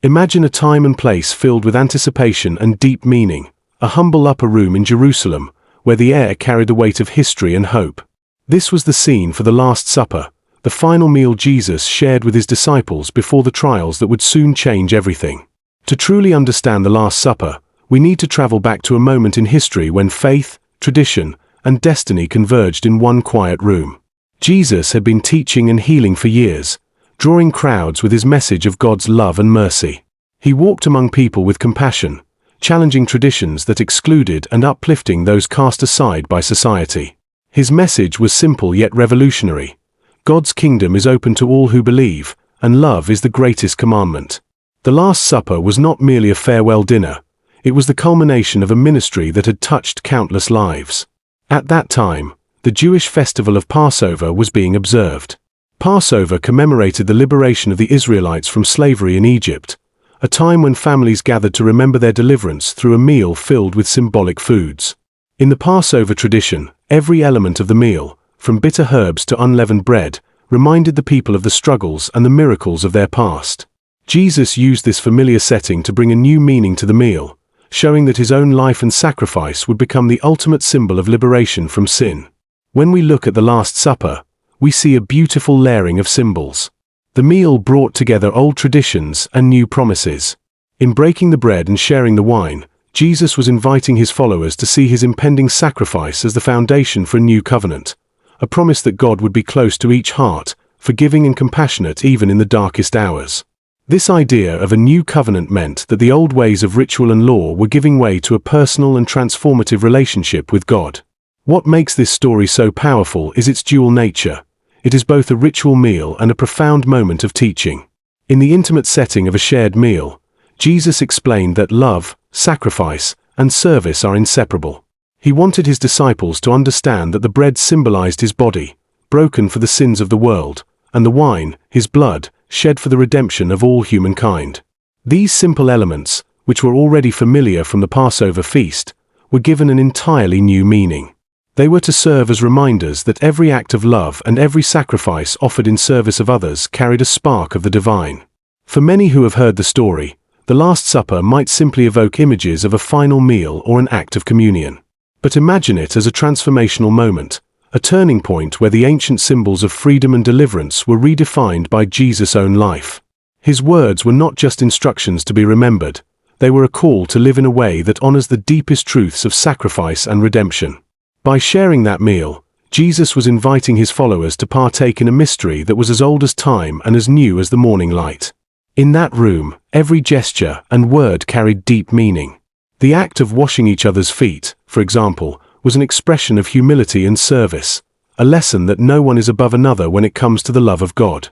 Imagine a time and place filled with anticipation and deep meaning, a humble upper room in Jerusalem, where the air carried the weight of history and hope. This was the scene for the Last Supper, the final meal Jesus shared with his disciples before the trials that would soon change everything. To truly understand the Last Supper, we need to travel back to a moment in history when faith, tradition, and destiny converged in one quiet room. Jesus had been teaching and healing for years, drawing crowds with his message of God's love and mercy. He walked among people with compassion, challenging traditions that excluded and uplifting those cast aside by society. His message was simple yet revolutionary. God's kingdom is open to all who believe, and love is the greatest commandment. The Last Supper was not merely a farewell dinner. It was the culmination of a ministry that had touched countless lives. At that time, the Jewish festival of Passover was being observed. Passover commemorated the liberation of the Israelites from slavery in Egypt, a time when families gathered to remember their deliverance through a meal filled with symbolic foods. In the Passover tradition, every element of the meal, from bitter herbs to unleavened bread, reminded the people of the struggles and the miracles of their past. Jesus used this familiar setting to bring a new meaning to the meal, showing that his own life and sacrifice would become the ultimate symbol of liberation from sin. When we look at the Last Supper, we see a beautiful layering of symbols. The meal brought together old traditions and new promises. In breaking the bread and sharing the wine, Jesus was inviting his followers to see his impending sacrifice as the foundation for a new covenant, a promise that God would be close to each heart, forgiving and compassionate even in the darkest hours. This idea of a new covenant meant that the old ways of ritual and law were giving way to a personal and transformative relationship with God. What makes this story so powerful is its dual nature. It is both a ritual meal and a profound moment of teaching. In the intimate setting of a shared meal, Jesus explained that love, sacrifice, and service are inseparable. He wanted his disciples to understand that the bread symbolized his body, broken for the sins of the world, and the wine, his blood, shed for the redemption of all humankind. These simple elements, which were already familiar from the Passover feast, were given an entirely new meaning. They were to serve as reminders that every act of love and every sacrifice offered in service of others carried a spark of the divine. For many who have heard the story, the Last Supper might simply evoke images of a final meal or an act of communion. But imagine it as a transformational moment, a turning point where the ancient symbols of freedom and deliverance were redefined by Jesus' own life. His words were not just instructions to be remembered, they were a call to live in a way that honors the deepest truths of sacrifice and redemption. By sharing that meal, Jesus was inviting his followers to partake in a mystery that was as old as time and as new as the morning light. In that room, every gesture and word carried deep meaning. The act of washing each other's feet, for example, was an expression of humility and service, a lesson that no one is above another when it comes to the love of God.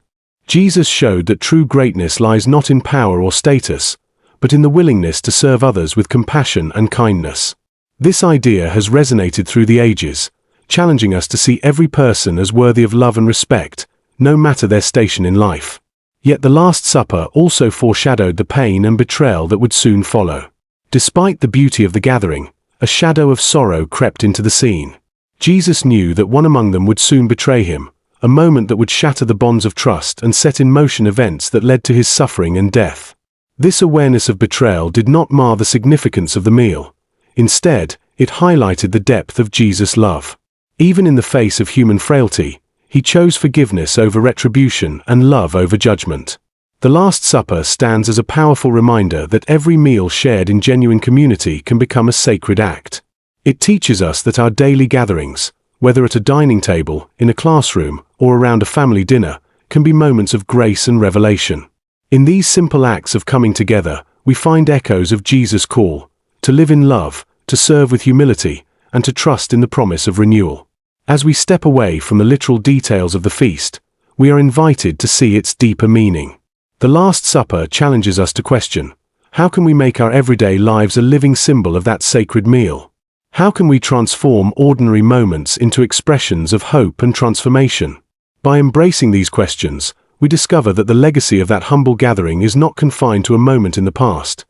Jesus showed that true greatness lies not in power or status, but in the willingness to serve others with compassion and kindness. This idea has resonated through the ages, challenging us to see every person as worthy of love and respect, no matter their station in life. Yet the Last Supper also foreshadowed the pain and betrayal that would soon follow. Despite the beauty of the gathering, a shadow of sorrow crept into the scene. Jesus knew that one among them would soon betray him, a moment that would shatter the bonds of trust and set in motion events that led to his suffering and death. This awareness of betrayal did not mar the significance of the meal. Instead, it highlighted the depth of Jesus' love. Even in the face of human frailty, he chose forgiveness over retribution and love over judgment. The Last Supper stands as a powerful reminder that every meal shared in genuine community can become a sacred act. It teaches us that our daily gatherings, whether at a dining table, in a classroom, or around a family dinner, can be moments of grace and revelation. In these simple acts of coming together, we find echoes of Jesus' call to live in love, to serve with humility, and to trust in the promise of renewal. As we step away from the literal details of the feast, we are invited to see its deeper meaning. The Last Supper challenges us to question, how can we make our everyday lives a living symbol of that sacred meal? How can we transform ordinary moments into expressions of hope and transformation? By embracing these questions, we discover that the legacy of that humble gathering is not confined to a moment in the past.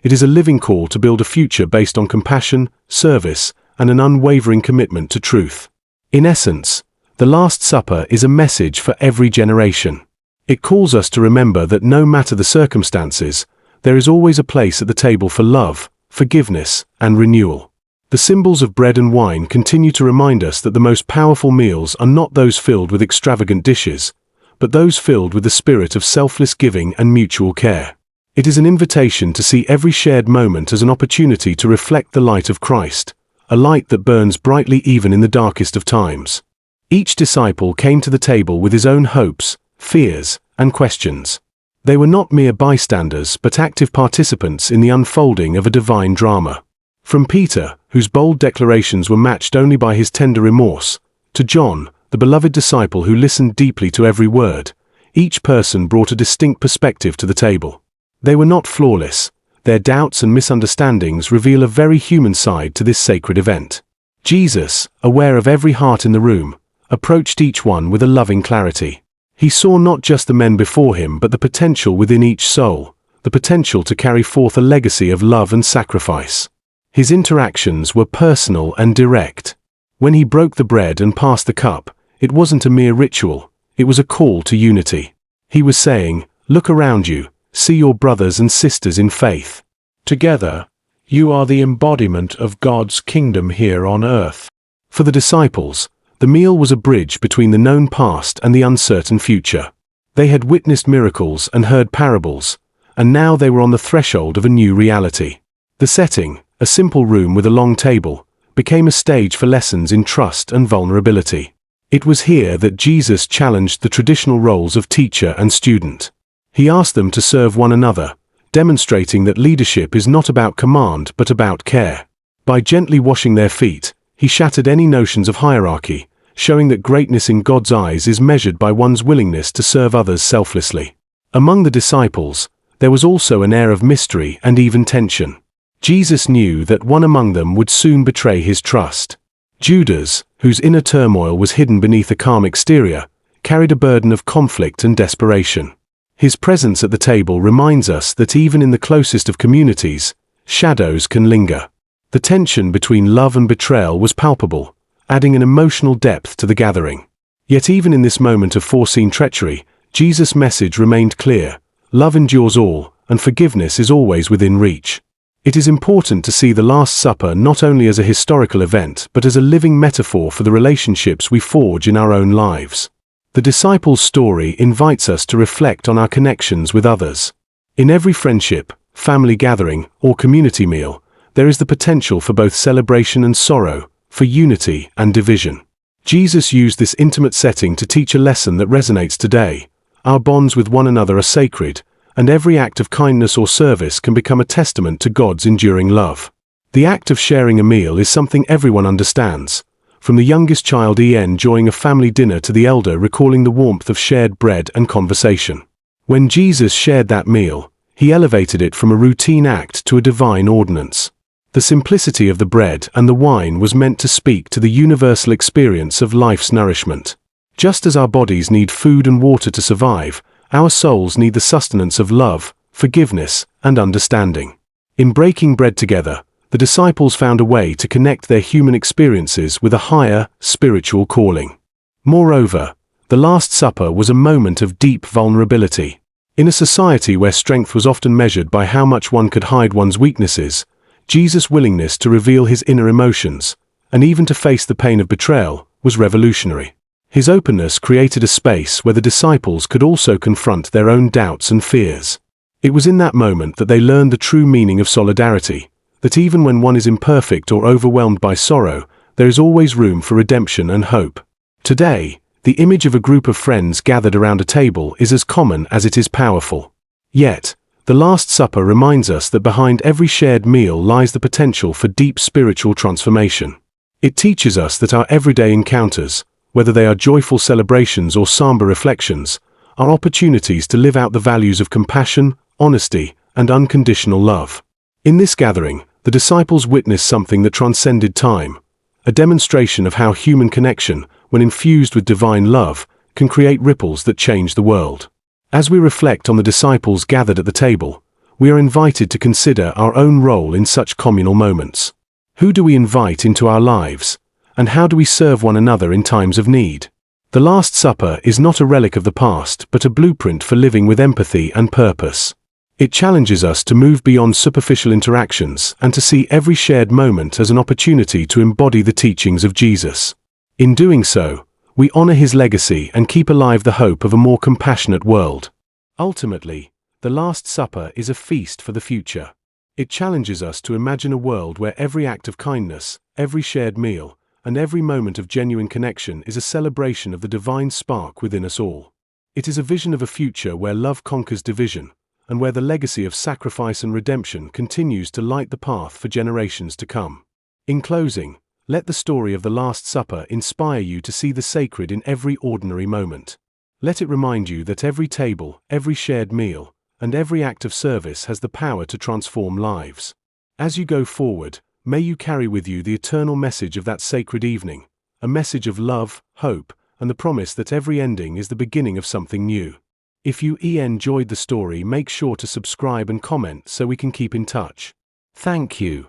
It is a living call to build a future based on compassion, service, and an unwavering commitment to truth. In essence, the Last Supper is a message for every generation. It calls us to remember that no matter the circumstances, there is always a place at the table for love, forgiveness, and renewal. The symbols of bread and wine continue to remind us that the most powerful meals are not those filled with extravagant dishes, but those filled with the spirit of selfless giving and mutual care. It is an invitation to see every shared moment as an opportunity to reflect the light of Christ, a light that burns brightly even in the darkest of times. Each disciple came to the table with his own hopes, fears, and questions. They were not mere bystanders but active participants in the unfolding of a divine drama. From Peter, whose bold declarations were matched only by his tender remorse, to John, the beloved disciple who listened deeply to every word, each person brought a distinct perspective to the table. They were not flawless. Their doubts and misunderstandings reveal a very human side to this sacred event. Jesus, aware of every heart in the room, approached each one with a loving clarity. He saw not just the men before him but the potential within each soul, the potential to carry forth a legacy of love and sacrifice. His interactions were personal and direct. When he broke the bread and passed the cup, it wasn't a mere ritual, it was a call to unity. He was saying, "Look around you, see your brothers and sisters in faith. Together, you are the embodiment of God's kingdom here on earth." For the disciples, the meal was a bridge between the known past and the uncertain future. They had witnessed miracles and heard parables, and now they were on the threshold of a new reality. The setting, a simple room with a long table, became a stage for lessons in trust and vulnerability. It was here that Jesus challenged the traditional roles of teacher and student. He asked them to serve one another, demonstrating that leadership is not about command but about care. By gently washing their feet, he shattered any notions of hierarchy, showing that greatness in God's eyes is measured by one's willingness to serve others selflessly. Among the disciples, there was also an air of mystery and even tension. Jesus knew that one among them would soon betray his trust. Judas, whose inner turmoil was hidden beneath a calm exterior, carried a burden of conflict and desperation. His presence at the table reminds us that even in the closest of communities, shadows can linger. The tension between love and betrayal was palpable, adding an emotional depth to the gathering. Yet even in this moment of foreseen treachery, Jesus' message remained clear: love endures all, and forgiveness is always within reach. It is important to see the Last Supper not only as a historical event but as a living metaphor for the relationships we forge in our own lives. The disciples' story invites us to reflect on our connections with others. In every friendship, family gathering, or community meal, there is the potential for both celebration and sorrow, for unity and division. Jesus used this intimate setting to teach a lesson that resonates today. Our bonds with one another are sacred, and every act of kindness or service can become a testament to God's enduring love. The act of sharing a meal is something everyone understands, from the youngest child enjoying a family dinner to the elder recalling the warmth of shared bread and conversation. When Jesus shared that meal, he elevated it from a routine act to a divine ordinance. The simplicity of the bread and the wine was meant to speak to the universal experience of life's nourishment. Just as our bodies need food and water to survive, our souls need the sustenance of love, forgiveness, and understanding. In breaking bread together, the disciples found a way to connect their human experiences with a higher, spiritual calling. Moreover, the Last Supper was a moment of deep vulnerability. In a society where strength was often measured by how much one could hide one's weaknesses, Jesus' willingness to reveal his inner emotions, and even to face the pain of betrayal, was revolutionary. His openness created a space where the disciples could also confront their own doubts and fears. It was in that moment that they learned the true meaning of solidarity, that even when one is imperfect or overwhelmed by sorrow, there is always room for redemption and hope. Today, the image of a group of friends gathered around a table is as common as it is powerful. Yet, the Last Supper reminds us that behind every shared meal lies the potential for deep spiritual transformation. It teaches us that our everyday encounters, whether they are joyful celebrations or somber reflections, are opportunities to live out the values of compassion, honesty, and unconditional love. In this gathering, the disciples witnessed something that transcended time, a demonstration of how human connection, when infused with divine love, can create ripples that change the world. As we reflect on the disciples gathered at the table, we are invited to consider our own role in such communal moments. Who do we invite into our lives? And how do we serve one another in times of need? The Last Supper is not a relic of the past, but a blueprint for living with empathy and purpose. It challenges us to move beyond superficial interactions and to see every shared moment as an opportunity to embody the teachings of Jesus. In doing so, we honor his legacy and keep alive the hope of a more compassionate world. Ultimately, the Last Supper is a feast for the future. It challenges us to imagine a world where every act of kindness, every shared meal, and every moment of genuine connection is a celebration of the divine spark within us all. It is a vision of a future where love conquers division, and where the legacy of sacrifice and redemption continues to light the path for generations to come. In closing, let the story of the Last Supper inspire you to see the sacred in every ordinary moment. Let it remind you that every table, every shared meal, and every act of service has the power to transform lives. As you go forward, may you carry with you the eternal message of that sacred evening, a message of love, hope, and the promise that every ending is the beginning of something new. If you enjoyed the story, make sure to subscribe and comment so we can keep in touch. Thank you.